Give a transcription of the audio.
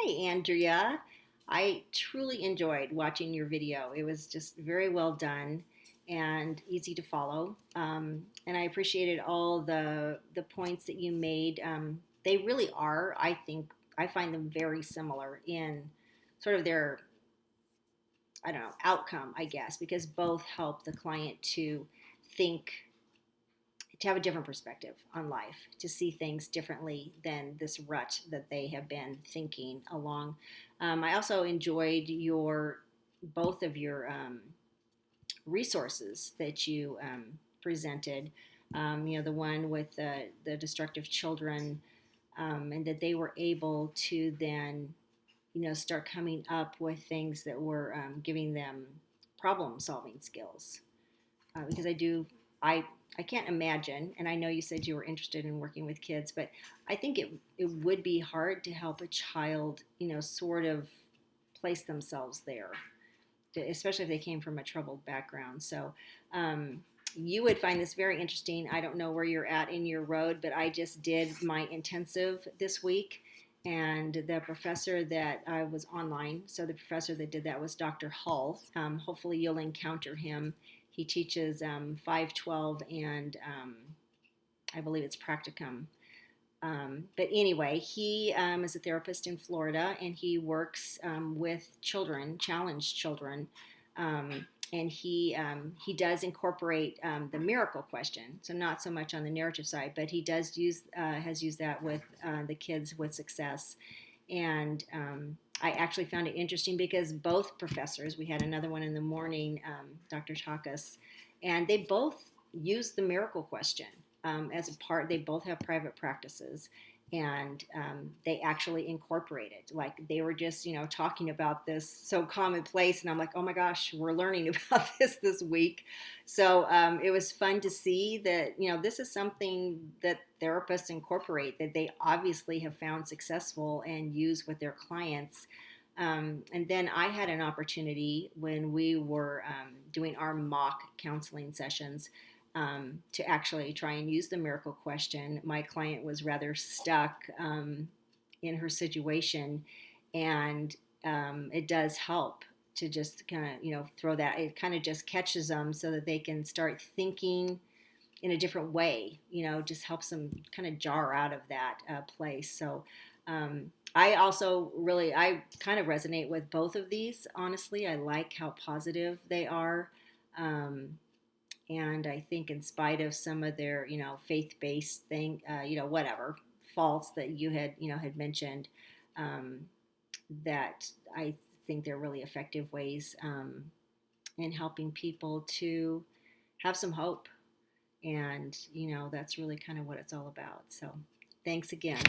Hey, Andrea. I truly enjoyed watching your video. It was just very well done and easy to follow. And I appreciated all the points that you made. They really are, I think, I find them very similar in sort of their, I don't know, outcome, I guess, because both help the client to think to have a different perspective on life, to see things differently than this rut that they have been thinking along. I also enjoyed your both of your resources that you presented. The one with the destructive children, and that they were able to then, start coming up with things that were giving them problem solving skills because I I can't imagine, and I know you said you were interested in working with kids, but I think it would be hard to help a child, sort of place themselves there, especially if they came from a troubled background. So you would find this very interesting. I don't know where you're at in your road, but I just did my intensive this week. And the professor that I was online, so the professor that did that was Dr. Hull. Hopefully, you'll encounter him. He teaches 512 and I believe it's practicum. But anyway, he is a therapist in Florida and he works with children, challenged children. And he does incorporate the miracle question, so not so much on the narrative side, but he does use has used that with the kids with success. And I actually found it interesting because both professors, we had another one in the morning, Dr. Takas, and they both used the miracle question as a part. They both have private practices, and they actually incorporate it. Like they were just, talking about this so commonplace, and I'm like, oh my gosh, we're learning about this week. So it was fun to see that, this is something that therapists incorporate that they obviously have found successful and use with their clients. And then I had an opportunity when we were doing our mock counseling sessions to actually try and use the miracle question. My client was rather stuck in her situation, and it does help to just kind of, throw that. It kind of just catches them so that they can start thinking in a different way, just helps them kind of jar out of that place. So I kind of resonate with both of these. Honestly, I like how positive they are. And I think in spite of some of their, faith-based thing, whatever faults that you had mentioned, um, that I think they're really effective ways in helping people to have some hope. And, that's really kind of what it's all about. So thanks again.